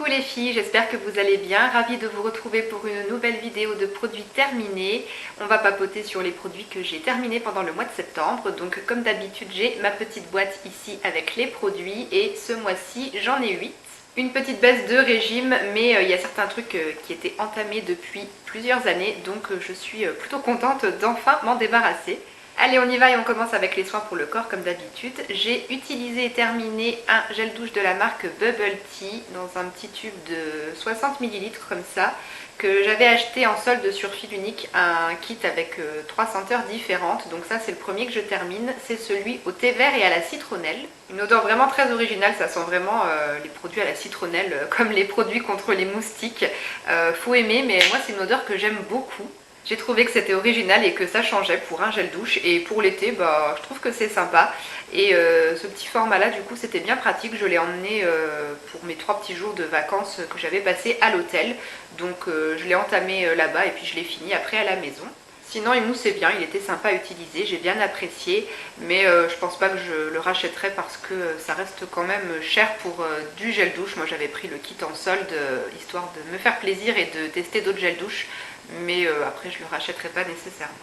les filles, j'espère que vous allez bien. Ravie de vous retrouver pour une nouvelle vidéo de produits terminés. On va papoter sur les produits que j'ai terminés pendant le mois de septembre. Donc comme d'habitude, j'ai ma petite boîte ici avec les produits et ce mois-ci, j'en ai 8. Une petite baisse de régime, mais il y a certains trucs qui étaient entamés depuis plusieurs années, donc je suis plutôt contente d'enfin m'en débarrasser. Allez, on y va et on commence avec les soins pour le corps comme d'habitude. J'ai utilisé et terminé un gel douche de la marque Bubble Tea dans un petit tube de 60 ml comme ça, que j'avais acheté en solde sur Fil Unique, un kit avec 3 senteurs différentes. Donc ça c'est le premier que je termine, c'est celui au thé vert et à la citronnelle. Une odeur vraiment très originale, ça sent vraiment les produits à la citronnelle comme les produits contre les moustiques. Faut aimer, mais moi c'est une odeur que j'aime beaucoup. J'ai trouvé que c'était original et que ça changeait pour un gel douche, et pour l'été, je trouve que c'est sympa. Et ce petit format là, du coup, c'était bien pratique. Je l'ai emmené pour mes 3 petits jours de vacances que j'avais passé à l'hôtel. Donc je l'ai entamé là-bas et puis je l'ai fini après à la maison. Sinon il moussait bien, il était sympa à utiliser, j'ai bien apprécié, mais je pense pas que je le rachèterai parce que ça reste quand même cher pour du gel douche. Moi j'avais pris le kit en solde histoire de me faire plaisir et de tester d'autres gel douche, mais après je le rachèterai pas nécessairement.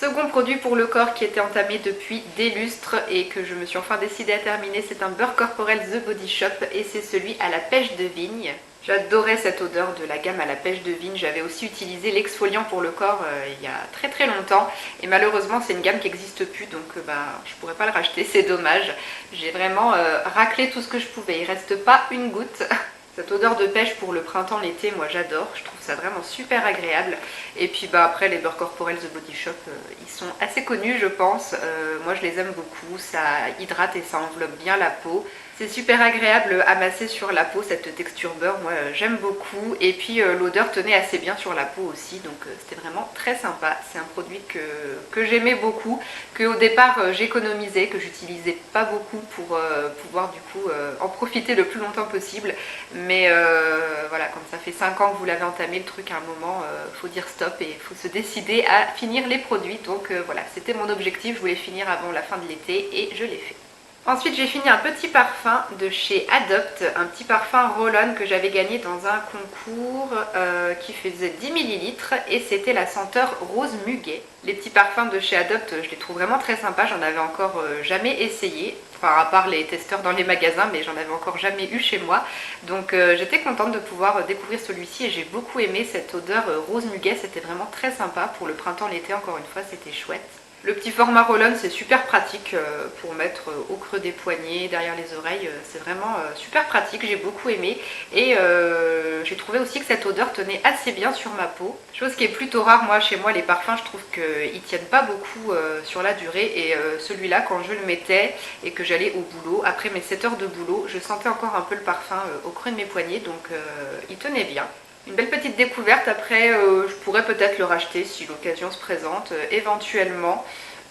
Second produit pour le corps qui était entamé depuis des lustres et que je me suis enfin décidée à terminer, c'est un beurre corporel The Body Shop et c'est celui à la pêche de vigne. J'adorais cette odeur de la gamme à la pêche de vigne. J'avais aussi utilisé l'exfoliant pour le corps il y a très longtemps et malheureusement c'est une gamme qui n'existe plus, donc je pourrais pas le racheter, c'est dommage. J'ai vraiment raclé tout ce que je pouvais, il reste pas une goutte. Cette odeur de pêche pour le printemps, l'été, moi j'adore, je trouve ça vraiment super agréable. Et puis après les beurres corporels The Body Shop, ils sont assez connus je pense. Moi je les aime beaucoup, ça hydrate et ça enveloppe bien la peau. C'est super agréable à masser sur la peau, cette texture beurre, moi j'aime beaucoup. Et puis l'odeur tenait assez bien sur la peau aussi, donc c'était vraiment très sympa. C'est un produit que j'aimais beaucoup, que au départ j'économisais, que j'utilisais pas beaucoup pour pouvoir du coup en profiter le plus longtemps possible. Mais voilà, comme ça fait 5 ans que vous l'avez entamé le truc, à un moment faut dire stop et il faut se décider à finir les produits. Donc voilà, c'était mon objectif, je voulais finir avant la fin de l'été et je l'ai fait. Ensuite j'ai fini un petit parfum de chez Adopt, un petit parfum roll-on que j'avais gagné dans un concours qui faisait 10 ml et c'était la senteur rose muguet. Les petits parfums de chez Adopt, je les trouve vraiment très sympas, j'en avais encore jamais essayé. Enfin, à part les testeurs dans les magasins, mais j'en avais encore jamais eu chez moi. Donc j'étais contente de pouvoir découvrir celui-ci et j'ai beaucoup aimé cette odeur rose muguet, c'était vraiment très sympa pour le printemps, l'été, encore une fois, c'était chouette. Le petit format roll-on, c'est super pratique pour mettre au creux des poignets, derrière les oreilles, c'est vraiment super pratique, j'ai beaucoup aimé. Et j'ai trouvé aussi que cette odeur tenait assez bien sur ma peau. Chose qui est plutôt rare, moi chez moi les parfums, je trouve qu'ils tiennent pas beaucoup sur la durée. Et celui-là, quand je le mettais et que j'allais au boulot, après mes 7 heures de boulot, je sentais encore un peu le parfum au creux de mes poignets, donc il tenait bien. Une belle petite découverte, après je pourrais peut-être le racheter si l'occasion se présente éventuellement,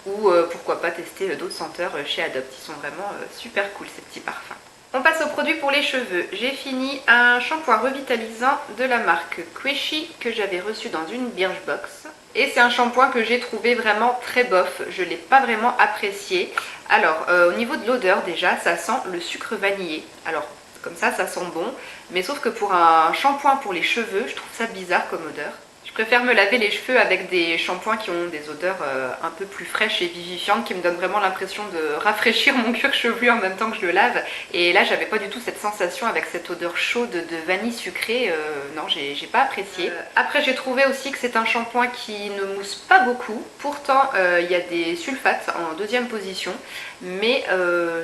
ou pourquoi pas tester d'autres senteurs chez Adopt, ils sont vraiment super cool ces petits parfums. On passe aux produits pour les cheveux. J'ai fini un shampoing revitalisant de la marque Queshi que j'avais reçu dans une Birchbox. Et c'est un shampoing que j'ai trouvé vraiment très bof, je ne l'ai pas vraiment apprécié. Alors au niveau de l'odeur déjà, ça sent le sucre vanillé. Alors comme ça sent bon, mais sauf que pour un shampoing pour les cheveux, je trouve ça bizarre comme odeur. Je préfère me laver les cheveux avec des shampoings qui ont des odeurs un peu plus fraîches et vivifiantes, qui me donnent vraiment l'impression de rafraîchir mon cuir chevelu en même temps que je le lave. Et là j'avais pas du tout cette sensation avec cette odeur chaude de vanille sucrée, non j'ai pas apprécié. Après j'ai trouvé aussi que c'est un shampoing qui ne mousse pas beaucoup, pourtant il y a des sulfates en deuxième position, mais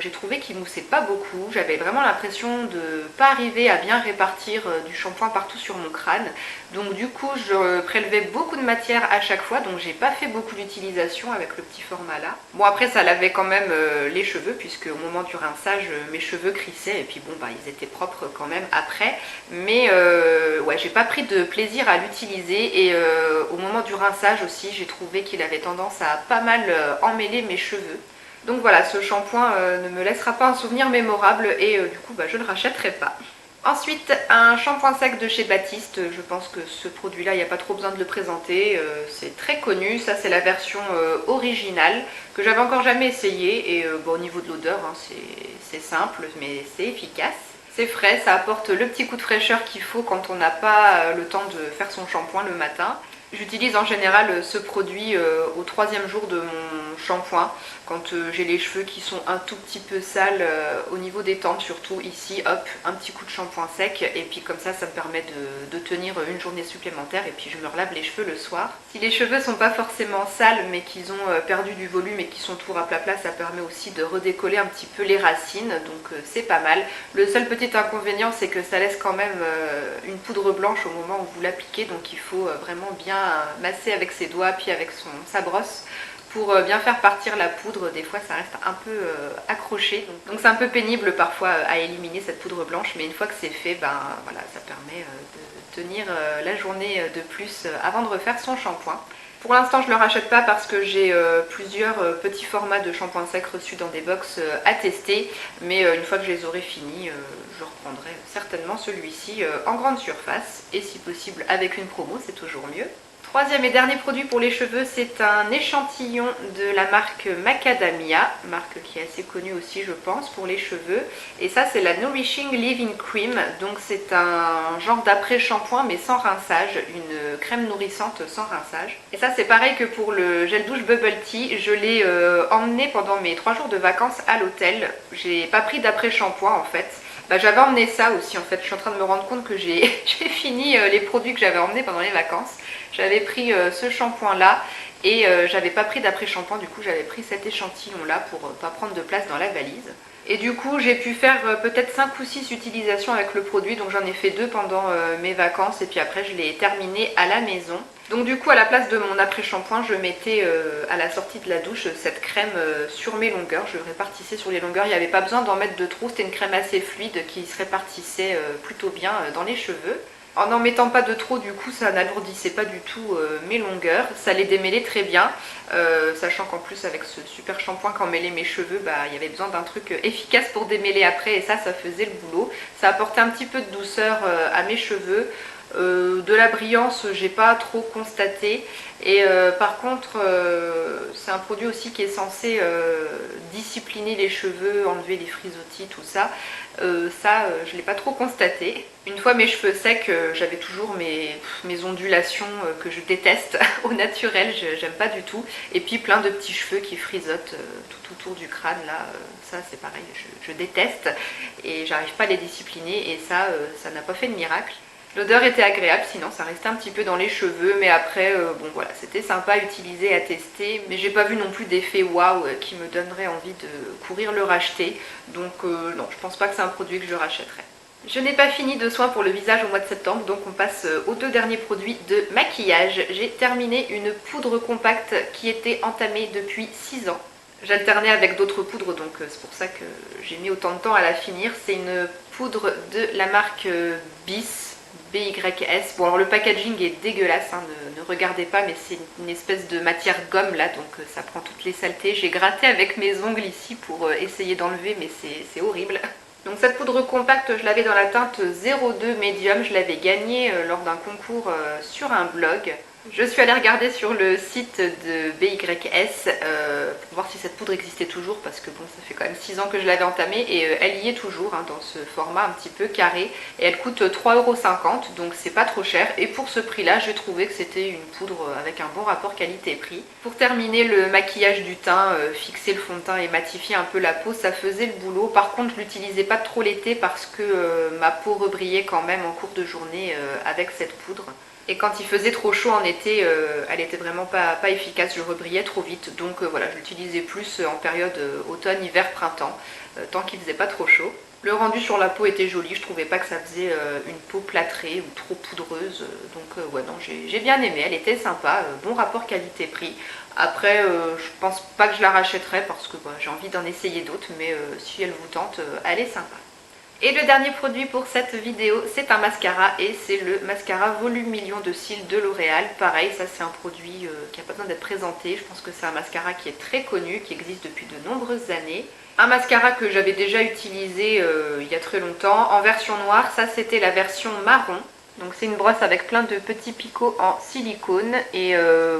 j'ai trouvé qu'il moussait pas beaucoup. J'avais vraiment l'impression de pas arriver à bien répartir du shampoing partout sur mon crâne, donc du coup je prélevais beaucoup de matière à chaque fois, donc j'ai pas fait beaucoup d'utilisation avec le petit format là. Bon après ça lavait quand même les cheveux, puisque au moment du rinçage mes cheveux crissaient, et puis bon ils étaient propres quand même après, mais ouais j'ai pas pris de plaisir à l'utiliser. Et au moment du rinçage aussi j'ai trouvé qu'il avait tendance à pas mal emmêler mes cheveux. Donc voilà, ce shampoing ne me laissera pas un souvenir mémorable et du coup je ne le rachèterai pas. Ensuite, un shampoing sec de chez Baptiste. Je pense que ce produit-là, il n'y a pas trop besoin de le présenter. C'est très connu. Ça, c'est la version originale que j'avais encore jamais essayé. Et au niveau de l'odeur, hein, c'est simple, mais c'est efficace. C'est frais, ça apporte le petit coup de fraîcheur qu'il faut quand on n'a pas le temps de faire son shampoing le matin. J'utilise en général ce produit au 3e jour de mon shampoing, quand j'ai les cheveux qui sont un tout petit peu sales au niveau des tempes, surtout ici, hop, un petit coup de shampoing sec, et puis comme ça me permet de tenir une journée supplémentaire, et puis je me relave les cheveux le soir. Si les cheveux sont pas forcément sales, mais qu'ils ont perdu du volume et qu'ils sont tout raplapla, ça permet aussi de redécoller un petit peu les racines, donc c'est pas mal. Le seul petit inconvénient, c'est que ça laisse quand même une poudre blanche au moment où vous l'appliquez, donc il faut vraiment bien masser avec ses doigts puis avec sa brosse pour bien faire partir la poudre. Des fois ça reste un peu accroché, donc c'est un peu pénible parfois à éliminer cette poudre blanche, mais une fois que c'est fait, ben voilà, ça permet de tenir la journée de plus avant de refaire son shampoing. Pour l'instant je ne le rachète pas parce que j'ai plusieurs petits formats de shampoing sec reçus dans des box à tester, mais une fois que je les aurai finis, je reprendrai certainement celui-ci en grande surface, et si possible avec une promo, c'est toujours mieux. Troisième et dernier produit pour les cheveux, c'est un échantillon de la marque Macadamia, marque qui est assez connue aussi je pense pour les cheveux. Et ça c'est la Nourishing Leave-In Cream, donc c'est un genre d'après-shampoing mais sans rinçage, une crème nourrissante sans rinçage. Et ça c'est pareil que pour le gel douche Bubble Tea, je l'ai emmené pendant mes 3 jours de vacances à l'hôtel. J'ai pas pris d'après-shampoing en fait. Bah, j'avais emmené ça aussi en fait, je suis en train de me rendre compte que j'ai fini les produits que j'avais emmenés pendant les vacances. J'avais pris ce shampoing là et j'avais pas pris d'après-shampoing, du coup j'avais pris cet échantillon là pour pas prendre de place dans la valise. Et du coup j'ai pu faire peut-être 5 ou 6 utilisations avec le produit, donc j'en ai fait 2 pendant mes vacances et puis après je l'ai terminé à la maison. Donc du coup à la place de mon après-shampoing, je mettais à la sortie de la douche cette crème sur mes longueurs, je répartissais sur les longueurs, il n'y avait pas besoin d'en mettre de trop, c'était une crème assez fluide qui se répartissait plutôt bien dans les cheveux. En n'en mettant pas de trop, du coup ça n'alourdissait pas du tout mes longueurs, ça les démêlait très bien, sachant qu'en plus avec ce super shampoing quand on mêlait mes cheveux, bah, il y avait besoin d'un truc efficace pour démêler après, et ça faisait le boulot. Ça apportait un petit peu de douceur à mes cheveux. De la brillance j'ai pas trop constaté, et par contre c'est un produit aussi qui est censé discipliner les cheveux, enlever les frisottis, tout ça. Je l'ai pas trop constaté. Une fois mes cheveux secs, j'avais toujours mes ondulations que je déteste au naturel, j'aime pas du tout, et puis plein de petits cheveux qui frisotent tout autour du crâne là, ça c'est pareil, je déteste et j'arrive pas à les discipliner, et ça n'a pas fait de miracle. L'odeur était agréable, sinon ça restait un petit peu dans les cheveux, mais après, bon voilà, c'était sympa à utiliser, à tester, mais j'ai pas vu non plus d'effet waouh qui me donnerait envie de courir le racheter, donc non, je pense pas que c'est un produit que je rachèterai. Je n'ai pas fini de soins pour le visage au mois de septembre, donc on passe aux 2 derniers produits de maquillage. J'ai terminé une poudre compacte qui était entamée depuis 6 ans. J'alternais avec d'autres poudres, donc c'est pour ça que j'ai mis autant de temps à la finir. C'est une poudre de la marque BYS. Bon alors le packaging est dégueulasse, hein, ne regardez pas, mais c'est une espèce de matière gomme là, donc ça prend toutes les saletés. J'ai gratté avec mes ongles ici pour essayer d'enlever, mais c'est horrible. Donc cette poudre compacte, je l'avais dans la teinte 02 Medium, je l'avais gagnée lors d'un concours sur un blog. Je suis allée regarder sur le site de BYS pour voir si cette poudre existait toujours, parce que bon, ça fait quand même 6 ans que je l'avais entamée, et elle y est toujours hein, dans ce format un petit peu carré, et elle coûte 3,50 €, donc c'est pas trop cher, et pour ce prix là j'ai trouvé que c'était une poudre avec un bon rapport qualité-prix. Pour terminer le maquillage du teint, fixer le fond de teint et matifier un peu la peau, ça faisait le boulot. Par contre je l'utilisais pas trop l'été parce que ma peau rebrillait quand même en cours de journée avec cette poudre. Et quand il faisait trop chaud en été, elle était vraiment pas efficace, je rebrillais trop vite. Donc voilà, je l'utilisais plus en période automne, hiver, printemps, tant qu'il faisait pas trop chaud. Le rendu sur la peau était joli, je trouvais pas que ça faisait une peau plâtrée ou trop poudreuse. Donc ouais, non, j'ai bien aimé, elle était sympa, bon rapport qualité-prix. Après, je pense pas que je la rachèterai parce que j'ai envie d'en essayer d'autres, mais si elle vous tente, elle est sympa. Et le dernier produit pour cette vidéo, c'est un mascara, et c'est le mascara Volume Million de cils de L'Oréal. Pareil, ça c'est un produit qui n'a pas besoin d'être présenté. Je pense que c'est un mascara qui est très connu, qui existe depuis de nombreuses années. Un mascara que j'avais déjà utilisé il y a très longtemps, en version noire. Ça c'était la version marron. Donc c'est une brosse avec plein de petits picots en silicone et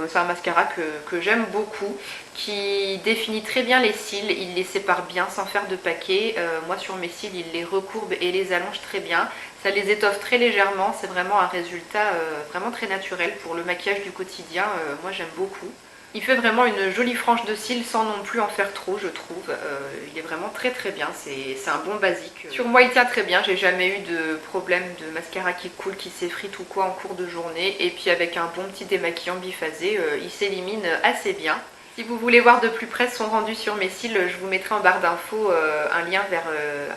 c'est un mascara que j'aime beaucoup, qui définit très bien les cils, il les sépare bien sans faire de paquet. Moi sur mes cils il les recourbe et les allonge très bien, ça les étoffe très légèrement, c'est vraiment un résultat vraiment très naturel pour le maquillage du quotidien, moi j'aime beaucoup. Il fait vraiment une jolie frange de cils sans non plus en faire trop, je trouve. Il est vraiment très très bien, c'est un bon basique. Sur moi il tient très bien, j'ai jamais eu de problème de mascara qui coule, qui s'effrite ou quoi en cours de journée. Et puis avec un bon petit démaquillant biphasé, il s'élimine assez bien. Si vous voulez voir de plus près son rendu sur mes cils, je vous mettrai en barre d'infos un lien vers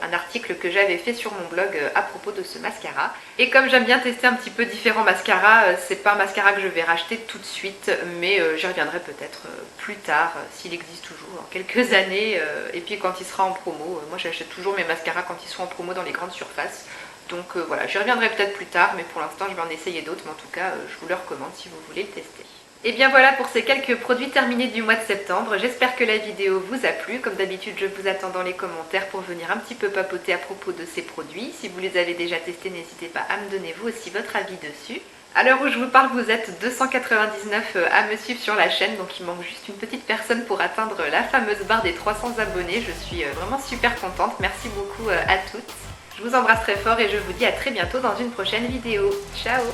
un article que j'avais fait sur mon blog à propos de ce mascara. Et comme j'aime bien tester un petit peu différents mascaras, c'est pas un mascara que je vais racheter tout de suite, mais j'y reviendrai peut-être plus tard, s'il existe toujours, dans quelques années, et puis quand il sera en promo. Moi j'achète toujours mes mascaras quand ils sont en promo dans les grandes surfaces. Donc voilà, j'y reviendrai peut-être plus tard, mais pour l'instant je vais en essayer d'autres, mais en tout cas je vous le recommande si vous voulez le tester. Et bien voilà pour ces quelques produits terminés du mois de septembre. J'espère que la vidéo vous a plu. Comme d'habitude, je vous attends dans les commentaires pour venir un petit peu papoter à propos de ces produits. Si vous les avez déjà testés, n'hésitez pas à me donner vous aussi votre avis dessus. À l'heure où je vous parle, vous êtes 299 à me suivre sur la chaîne, donc il manque juste une petite personne pour atteindre la fameuse barre des 300 abonnés. Je suis vraiment super contente. Merci beaucoup à toutes. Je vous embrasse très fort et je vous dis à très bientôt dans une prochaine vidéo. Ciao!